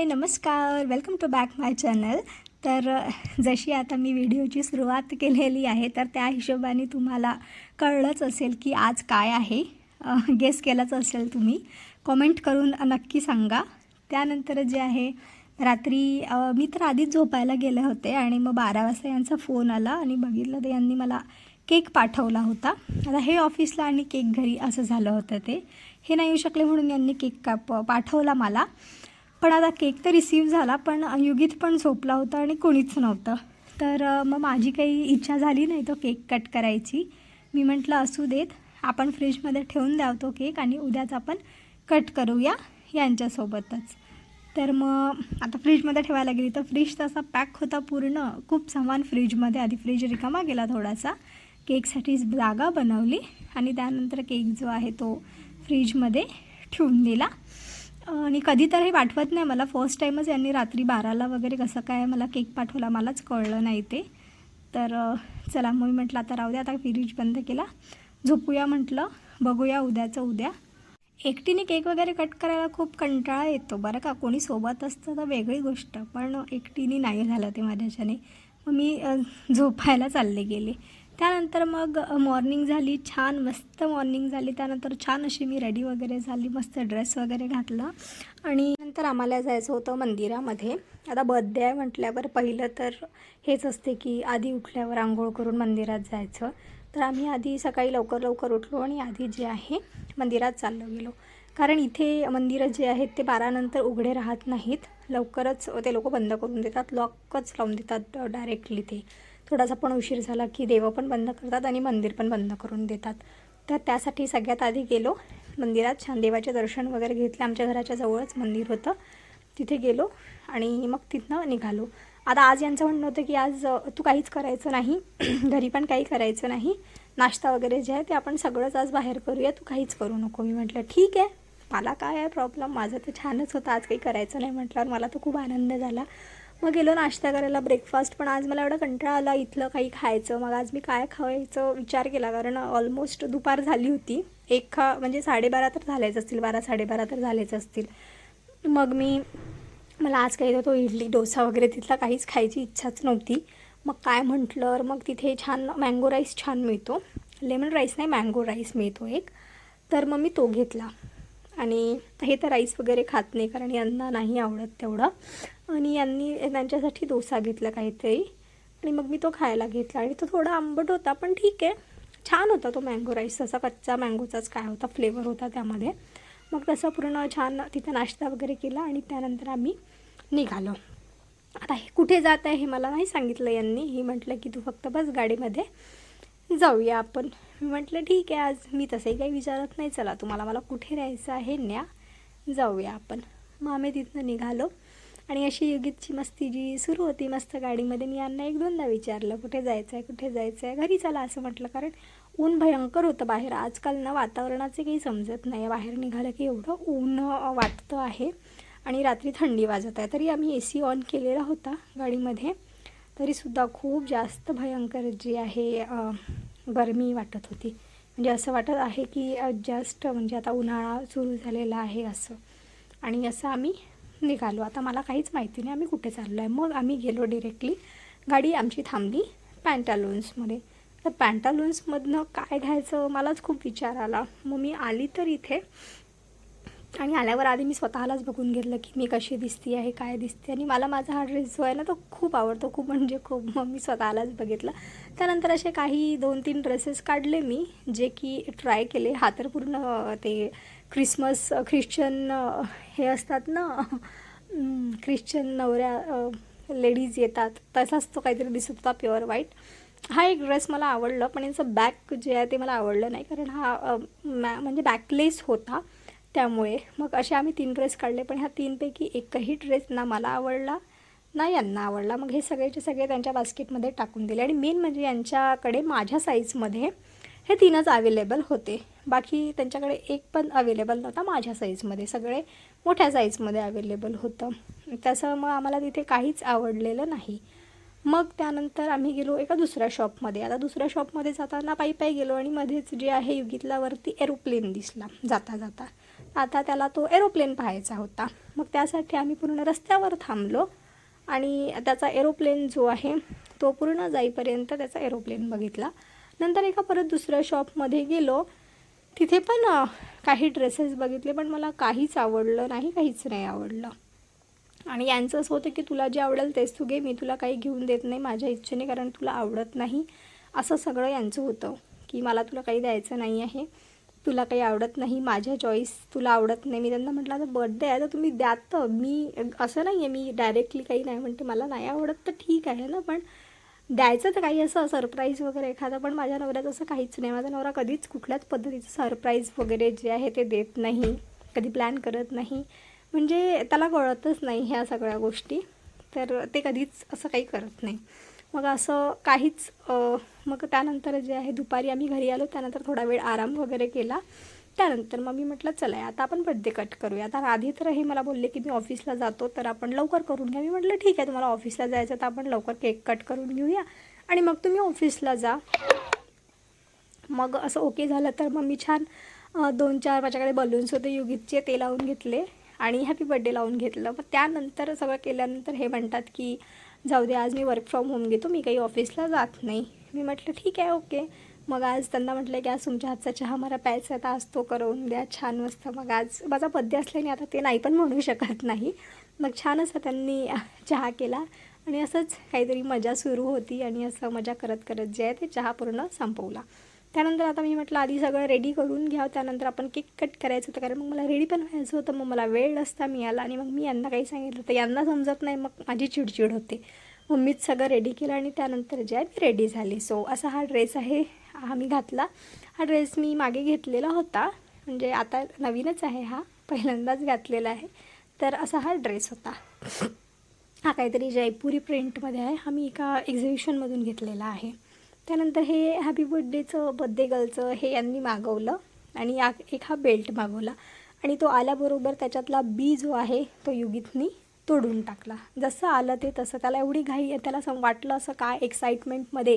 नमस्कार, welcome to back my channel. तर जशी आता मी व्हिडिओची सुरुवात केलेली आहे तर त्या हिशोबाने तुम्हाला कळलंच असेल की आज काय आहे. गेस केलाच असेल तुम्ही. कॉमेंट करून नक्की सांगा. त्यानंतर जे आहे रात्री मी तर आधीच झोपायला गेले होते आणि मग 12 वाजता यांचा फोन आला आणि बघितलं तर यांनी मला केक पाठवला होता. आता हे ऑफिसला आणि केक घरी असं झालं होतं. हे नाही येऊ शकले म्हणून यांनी केक पाठवला मला. पण आता केक तर रिसीव झाला, पण युगीत पण झोपला होता आणि कोणीच नव्हतं. तर मग माझी काही इच्छा झाली नाही तो केक कट करायची. मी म्हटलं असू देत, आपण फ्रीजमध्ये ठेवून द्यावं तो केक आणि उद्याच आपण कट करूया यांच्यासोबतच. तर मग आता फ्रीजमध्ये ठेवायला गेली तर फ्रीज तसा पॅक होता पूर्ण, खूप सामान फ्रीजमध्ये. आधी फ्रीज रिकामा गेला थोडासा, केकसाठी जागा बनवली आणि त्यानंतर केक जो आहे तो फ्रीजमध्ये ठेवून दिला. आणि कधी तर हे पाठवत नाही मला, फर्स्ट टाईमच यांनी रात्री 12ला वगैरे कसं काय मला केक पाठवला मलाच कळलं नाही ते. तर चला मग मी म्हटलं आता राहू द्या, आता फ्रीज बंद केला, झोपूया म्हटलं, बघूया उद्याचं उद्या. एकटीने केक वगैरे कट करायला खूप कंटाळा येतो बरं का. कोणी सोबत असतं तर वेगळी गोष्ट, पण एकटीने नाही झालं ते माझ्याच्याने. मग मी झोपायला चालले गेले. त्यानंतर मग मॉर्निंग झाली, छान मस्त मॉर्निंग झाली. त्यानंतर छान अशी मी रेडी वगैरे झाली, मस्त ड्रेस वगैरे घातला आणि नंतर आम्हाला जायचं होतं मंदिरामध्ये. आता बर्थडे आहे म्हटल्यावर पहिलं तर हेच असते की आधी उठल्यावर आंघोळ करून मंदिरात जायचं. तर आम्ही आधी सकाळी लवकर उठलो आणि आधी जे आहे मंदिरात चाललो गेलो. कारण इथे मंदिरं जे आहेत ते 12 नंतर उघडे राहत नाहीत, लवकरच ते लोक बंद करून देतात, लॉकच लावून देतात डायरेक्टली. ते थोडासा पण उशीर झाला की देव पण बंद करतात आणि मंदिर पण बंद करून देतात. तर त्यासाठी सगळ्यात आधी गेलो मंदिरात, छान देवाचे दर्शन वगैरे घेतले. आमच्या घराच्या जवळच मंदिर होतं, तिथे गेलो आणि मग तिथनं निघालो. आता आज यांचं म्हणणं होतं की आज तू काहीच करायचं नाही, घरी पण काही करायचं नाही, नाश्ता वगैरे जे आहे ते आपण सगळंच आज बाहेर करूया, तू काहीच करू नको. मी म्हटलं ठीक आहे, मला काय आहे प्रॉब्लेम, माझं तर छानच होतं, आज काही करायचं नाही म्हटल्यावर मला तर खूप आनंद झाला. मग गेलो नाश्ता करायला, ब्रेकफास्ट. पण आज मला एवढा कंटाळा आला इथलं काही खायचं. मग आज मी काय खायचं विचार केला, कारण ऑलमोस्ट दुपार झाली होती. म्हणजे 12:30 तर झालेच असतील, 12-12:30 तर झालेच असतील. मग मला आज काही तो इडली डोसा वगैरे तिथला काहीच खायची इच्छाच नव्हती. मग काय म्हटलं, मग तिथे छान मँगो राईस छान मिळतो, लेमन राईस नाही मँगो राईस मिळतो एक. तर मग मी तो घेतला आणि हे तर राईस वगैरे खात नाही कारण यांना नाही आवडत तेवढं. आणि यांनी त्यांच्यासाठी डोसा घेतला काहीतरी आणि मग मी तो खायला घेतला आणि तो थोडा आंबट होता, पण ठीक आहे, छान होता तो मँगो राईस. तसा कच्चा मँगोचाच काय होता फ्लेवर होता त्यामध्ये. मग तसं पूर्ण छान तिथं नाश्ता वगैरे केला आणि त्यानंतर आम्ही निघालो. आता हे कुठे जात आहे हे मला नाही सांगितलं यांनी. हे म्हटलं की तू फक्त बस गाडीमध्ये, जाऊया आपण. मी म्हटलं ठीक आहे, आज मी तसंही काही विचारत नाही, चला तुम्हाला मला कुठे राहायचं आहे न्या, जाऊया आपण. मग आम्ही तिथनं निघालो आणि अशी युगीतची मस्ती जी सुरू होती मस्त गाडीमध्ये. मी यांना 1-2दा विचारलं कुठे जायचं आहे, घरी चला असं म्हटलं, कारण ऊन भयंकर होतं बाहेर. आजकाल ना वातावरणाचे काही समजत नाही, बाहेर निघालं की एवढं ऊन वाटतं आहे आणि रात्री थंडी वाजत आहे. तरी आम्ही AC ऑन केलेला होता गाडीमध्ये, तरीसुद्धा खूप जास्त भयंकर जी आहे गरमी वाटत होती. म्हणजे असं वाटत आहे की जस्ट म्हणजे आता उन्हाळा सुरू झालेला आहे असं. आणि असं आम्ही निघालो. आता मला काहीच माहिती नाही आम्ही कुठे चाललो आहे. मग आम्ही गेलो डिरेक्टली, गाडी आमची थांबली पॅन्टालून्समध्ये. तर पॅन्टालून्समधनं काय घ्यायचं मलाच खूप विचार आला. मग मी आली तर इथे आणि आल्यावर आधी मी स्वतःलाच बघून घेतलं की मी कशी दिसते आहे, काय दिसते. आणि मला माझा हा ड्रेस जो आहे ना तो खूप आवडतो, खूप म्हणजे खूप. मग मी स्वतःलाच बघितलं. त्यानंतर असे काही 2-3 ड्रेसेस काढले मी, जे की ट्राय केले. हा तर पूर्ण ते ख्रिश्चन हे असतात ना, ख्रिश्चन नवऱ्या लेडीज येतात तसाच तो काहीतरी दिसत होता, प्युअर व्हाईट. हा एक ड्रेस मला आवडलं, पण याचं बॅक जे आहे ते मला आवडलं नाही, कारण हा म्हणजे बॅकलेस होता त्यामुळे. मग असे आम्ही 3 ड्रेस काढले, पण ह्या 3पैकी एकही ड्रेस ना मला आवडला ना यांना आवडला. मग हे सगळेचे सगळे त्यांच्या बास्केटमध्ये टाकून दिले. आणि मेन म्हणजे यांच्याकडे माझ्या साईजमध्ये हे 3च अवेलेबल होते, बाकी त्यांच्याकडे एक पण अवेलेबल नव्हता माझ्या साईजमध्ये, सगळे मोठ्या साईजमध्ये अवेलेबल होतं. तसं मग आम्हाला तिथे काहीच आवडलेलं नाही. मग त्यानंतर आम्ही गेलो एका दुसऱ्या शॉपमध्ये. आता दुसऱ्या शॉपमध्ये जाताना पायी गेलो आणि मध्येच जे आहे युगीतला वरती एरोप्लेन दिसला जाता जाता. आता त्याला तो एरोप्लेन पाहायचा होता. मग त्यासाठी आम्ही पूर्ण रस्त्यावर थांबलो आणि त्याचा एरोप्लेन जो आहे तो पूर्ण जाईपर्यंत त्याचा एरोप्लेन बघितला. नंतर एका परत दुसऱ्या शॉपमध्ये गेलो. तिथे पण काही ड्रेसेस बघितले, पण मला काहीच आवडलं नाही, काहीच नाही आवडलं. आणि यांचं असं होतं की तुला जे आवडेल तेच तू घे, मी तुला काही घेऊन देत नाही माझ्या इच्छेने, कारण तुला आवडत नाही. असं सगळं यांचं होतं की मला तुला काही द्यायचं नाही आहे, तुला काही आवडत नाही, माझ्या चॉईस तुला आवडत नाही. मी त्यांना म्हटलं आता बर्थडे आहे तर तुम्ही द्या. तर मी असं नाही आहे, मी डायरेक्टली काही नाही म्हणते, मला नाही आवडत तर ठीक आहे ना, पण द्यायचं तर काही असं सरप्राईज वगैरे एखादं. पण माझ्या नवऱ्याचं असं काहीच नाही. माझा नवरा कधीच कुठल्याच पद्धतीचं सरप्राईज वगैरे जे आहे ते देत नाही, कधी प्लॅन करत नाही. म्हणजे त्याला कळतच नाही ह्या सगळ्या गोष्टी, तर ते कधीच असं काही करत नाही. मग असं काहीच मग त्यानंतर जे आहे दुपारी आम्ही घरी आलो. त्यानंतर थोडा वेळ आराम वगैरे केला. त्यानंतर मग मी म्हटलं चला आता आपण बर्थडे कट करूया. आता आधी तर हे मला बोलले की मी ऑफिसला जातो तर आपण लवकर करून घ्या. मी म्हटलं ठीक आहे, तुम्हाला ऑफिसला जायचं तर आपण लवकर केक कट करून घेऊया आणि मग तुम्ही ऑफिसला जा. मग असं ओके झालं तर मग मी छान 2-4 माझ्याकडे बलून्स होते युगितचे, ते लावून घेतले आणि हॅपी बर्थडे लावून घेतलं. मग त्यानंतर सगळं केल्यानंतर हे म्हणतात की जाऊ दे आज मी वर्क फ्रॉम होम घेतो, मी काही ऑफिसला जात नाही. मी म्हटलं ठीक आहे ओके. मग आज त्यांना म्हटलं की आज तुमच्या हातचा चहा मला प्यायचा आहे तर आज तो करून द्या छान मस्त. मग आज माझा बर्थडे असल्याने आता ते नाही पण म्हणू शकत नाही. मग छान असं त्यांनी चहा केला आणि असंच काहीतरी मजा सुरू होती आणि असं मजा करत करत जे आहे ते चहा पूर्ण संपवला. त्यानंतर आता मी म्हटलं आधी सगळं रेडी करून घ्या, त्यानंतर आपण केक कट करायचं होतं, कारण मग मला रेडी पण व्हायचं होतं. मग मला वेळ नसता मिळाला आणि मग मी यांना काही सांगितलं तर यांना समजत नाही, मग माझी चिडचिड होते. मग मीच सगळं रेडी केलं आणि त्यानंतर जे आहे मी रेडी झाली. सो असा हा ड्रेस आहे, हा मी घातला. हा ड्रेस मी मागे घेतलेला होता, म्हणजे आता नवीनच आहे, हा पहिल्यांदाच घातलेला आहे. तर असा हा ड्रेस होता. हा काहीतरी जयपुरी प्रिंटमध्ये आहे, हा मी एका एक्झिबिशनमधून घेतलेला आहे. त्यानंतर हे हॅपी बर्थडेचं बर्थडे गर्लचं हे यांनी मागवलं आणि एक हा बेल्ट मागवला आणि तो आल्याबरोबर त्याच्यातला बी जो आहे तो युगितनी तोडून टाकला. जसं आलं ते तसं. त्याला एवढी घाई, त्याला वाटलं असं काय एक्साइटमेंटमध्ये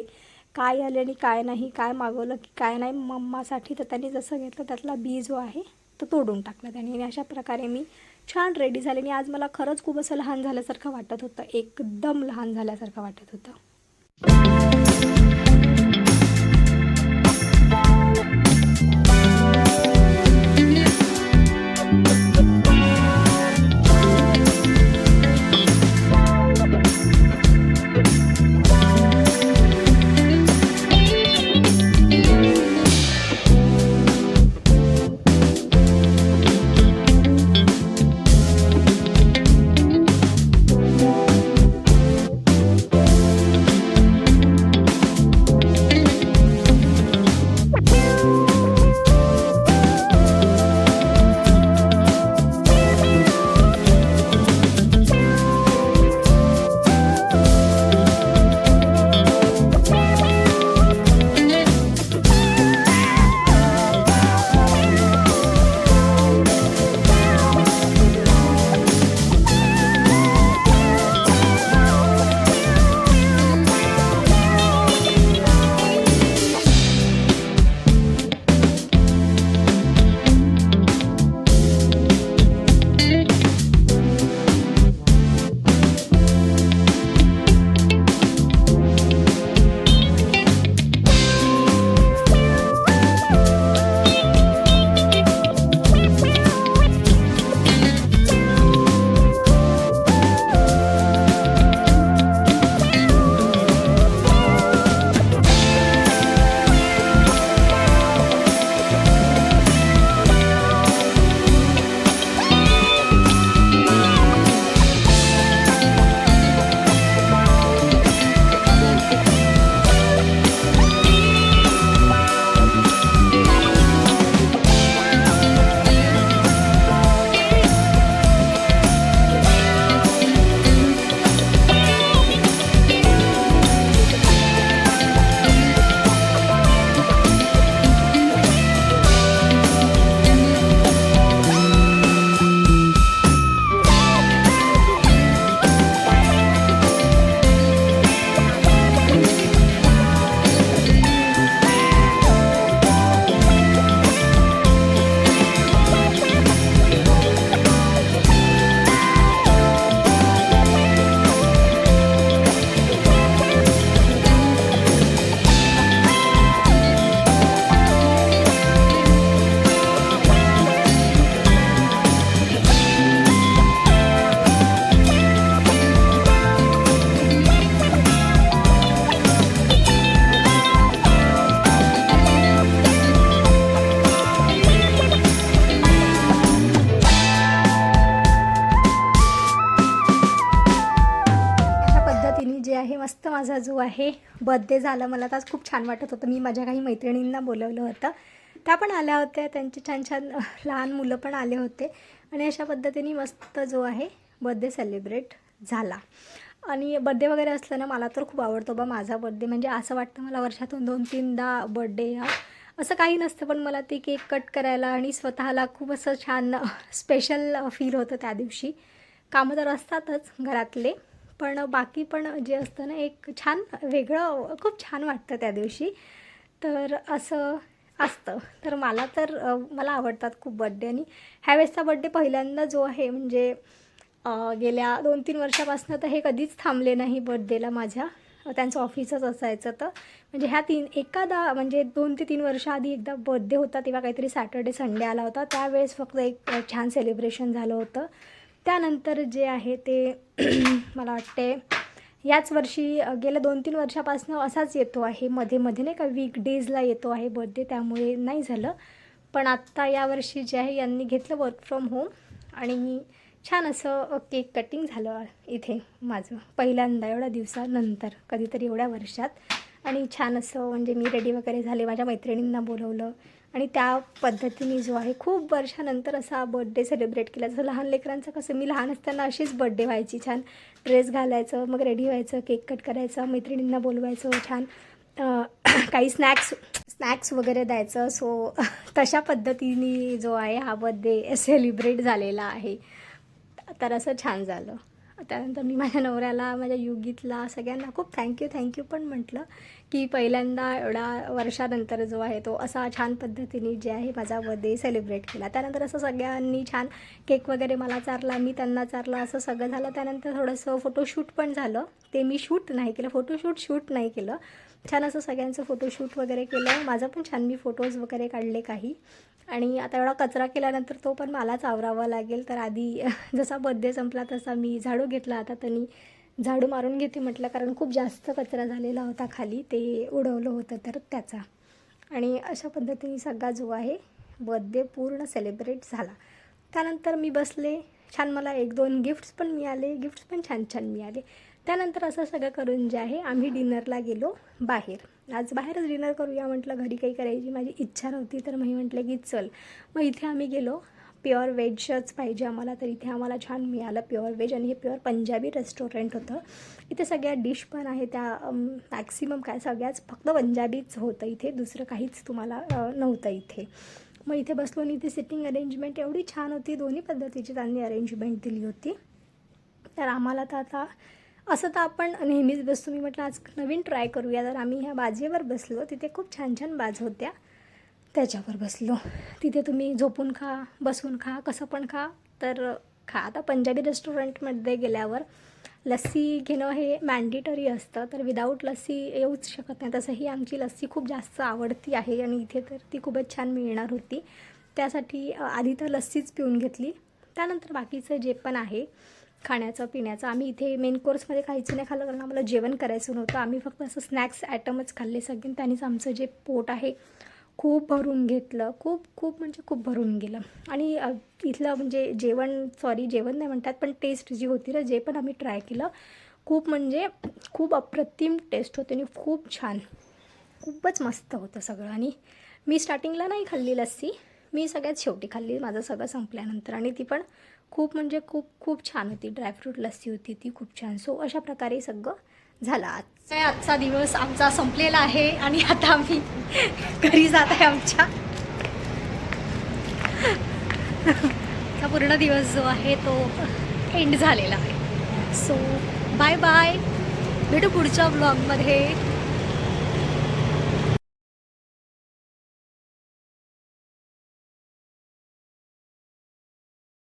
काय आलं आणि काय नाही, काय मागवलं की काय नाही मम्मासाठी, तर त्यांनी जसं घेतलं त्यातला बी जो आहे तो तोडून टाकला त्याने. आणि अशा प्रकारे मी छान रेडी झाले आणि आज मला खरंच खूप असं लहान झाल्यासारखं वाटत होतं, एकदम लहान झाल्यासारखं वाटत होतं. माझा जो आहे बर्थडे झाला. मला तर आज खूप छान वाटत होतं. मी माझ्या काही मैत्रिणींना बोलवलं होतं, त्या पण आल्या होत्या, त्यांचे छान छान लहान मुलं पण आले होते आणि अशा पद्धतीने मस्त जो आहे बर्थडे सेलिब्रेट झाला. आणि बड्डे वगैरे असलं ना, मला तर खूप आवडतो बा माझा बड्डे. म्हणजे असं वाटतं मला वर्षातून 2-3दा बड्डे असं काही नसतं, पण मला ते केक कट करायला आणि स्वतःला खूप असं छान स्पेशल फील होतं त्या दिवशी. कामं तर असतातच घरातले, पण बाकी पण जे असतं ना, एक छान वेगळं खूप छान वाटतं त्या दिवशी. तर असं असतं. तर मला आवडतात खूप बड्डे. आणि ह्यावेळेसचा बड्डे पहिल्यांदा जो आहे म्हणजे गेल्या 2-3 वर्षापासून तर हे कधीच थांबले नाही बड्डेला माझ्या. त्यांचं ऑफिसच असायचं. तर म्हणजे ह्या एखादा म्हणजे 2 ते 3 वर्ष आधी एकदा बर्थडे होता, तेव्हा काहीतरी सॅटर्डे संडे आला होता. त्यावेळेस फक्त एक छान सेलिब्रेशन झालं होतं. त्यानंतर जे आहे ते मला वाटते याच वर्षी गेल्या 2-3 वर्षापासून असाच येतो आहे, मध्ये मध्ये नाही का वीकडेजला येतो आहे बर्थडे, त्यामुळे नाही झालं. पण आत्ता यावर्षी जे आहे यांनी घेतलं वर्क फ्रॉम होम आणि छान असं केक कटिंग झालं इथे माझं पहिल्यांदा एवढ्या दिवसानंतर, कधीतरी एवढ्या वर्षात. आणि छान असं म्हणजे मी रेडी वगैरे झाले, माझ्या मैत्रिणींना बोलवलं आणि त्या पद्धतीने जो आहे खूप वर्षानंतर असा बर्थडे सेलिब्रेट केला. जसं लहान लेकरांचं कसं, मी लहान असताना अशीच बर्थडे व्हायची, छान ड्रेस घालायचं, मग रेडी व्हायचं, केक कट करायचं, मैत्रिणींना बोलवायचं, छान काही स्नॅक्स वगैरे द्यायचं. सो तशा पद्धतीने जो आहे हा बर्थडे सेलिब्रेट झालेला आहे. तर असं छान झालं. त्यानंतर मी माझ्या नवऱ्याला, माझ्या युगीतला सगळ्यांना खूप थँक्यू पण म्हटलं की पहिल्यांदा एवढ्या वर्षानंतर जो आहे तो असा छान पद्धतीने जे आहे माझा बर्थडे सेलिब्रेट केला. त्यानंतर असं सगळ्यांनी छान केक वगैरे मला चारला, मी त्यांना चारला, असं सगळं झालं. त्यानंतर थोडंसं फोटोशूट पण झालं. ते मी शूट नाही केलं, शूट नाही केलं. छान असं सगळ्यांचं फोटोशूट वगैरे केलं. माझं पण छान मी फोटोज वगैरे काढले काही. आणि आता एवढा कचरा केल्यानंतर तो पण मलाच आवरावा लागेल. तर आधी जसा बर्थडे संपला तसा मी झाडू घेतला. आता त्यांनी झाडू मारून घेते म्हटलं, कारण खूप जास्त कचरा झालेला होता खाली, ते उडवलं होतं तर त्याचा. आणि अशा पद्धतीने सगळा जो आहे बर्थडे पूर्ण सेलिब्रेट झाला. त्यानंतर मी बसले छान, मला 1-2 गिफ्ट्स पण मिळाले, गिफ्ट्स पण छान छान मिळाले. त्यानंतर असं सगळं करून जे आहे आम्ही डिनरला गेलो बाहेर. आज बाहेरच डिनर करूया म्हटलं, घरी काही करायची माझी इच्छा नव्हती. तर मी म्हटलं की चल, मग इथे आम्ही गेलो. प्युअर व्हेजच पाहिजे आम्हाला, तर इथे आम्हाला छान मिळालं प्युअर व्हेज. आणि हे प्युअर पंजाबी रेस्टॉरंट होतं. इथे सगळ्या डिश पण आहे त्या मॅक्सिमम काय सगळ्याच फक्त पंजाबीच होतं इथे, दुसरं काहीच तुम्हाला नव्हतं इथे. मग इथे बसलो आणि इथे सिटिंग अरेंजमेंट एवढी छान होती, दोन्ही पद्धतीची त्यांनी अरेंजमेंट दिली होती. तर आम्हाला तर आता असं तर आपण नेहमीच बसतो, मी म्हटलं आज नवीन ट्राय करूया. तर आम्ही ह्या बाजेवर बसलो, तिथे खूप छान छान बाज होत्या, त्याच्यावर बसलो. तिथे तुम्ही झोपून खा, बसून खा, कसं पण खा, तर खा. आता पंजाबी रेस्टॉरंटमध्ये गेल्यावर लस्सी घेणं हे मॅन्डेटरी असतं, तर विदाऊट लस्सी येऊच शकत नाही. तसंही आमची लस्सी खूप जास्त आवडती आहे आणि इथे तर ती खूपच छान मिळणार होती. त्यासाठी आधी तर लस्सीच पिऊन घेतली. त्यानंतर बाकीचं जे पण आहे खाण्याचं पिण्याचं, आम्ही इथे मेन कोर्समध्ये काहीच नाही खाल्लं, कारण आम्हाला जेवण करायचं नव्हतं. आम्ही फक्त असं स्नॅक्स ॲटमच खाल्ले सगळे. त्यांनीच आमचं जे पोट आहे खूप भरून घेतलं, खूप म्हणजे खूप भरून गेलं. आणि इथलं म्हणजे जेवण नाही म्हणतात, पण टेस्ट जी होती ना, जे पण आम्ही ट्राय केलं, खूप म्हणजे खूप अप्रतिम टेस्ट होते आणि खूप छान, खूपच मस्त होतं सगळं. आणि मी स्टार्टिंगला नाही खाल्ली लस्सी, मी सगळ्यात शेवटी खाल्ली माझं सगळं संपल्यानंतर. आणि ती पण खूप म्हणजे खूप छान होती, ड्रायफ्रूट लस्सी होती ती खूप छान. सो अशा प्रकारे सगळं झालं. आजचा दिवस आमचा संपलेला आहे आणि आता आम्ही घरी जात आहे. आमचा पूर्ण दिवस जो आहे तो एंड झालेला आहे. सो बाय बाय, भेटू पुढच्या ब्लॉगमध्ये.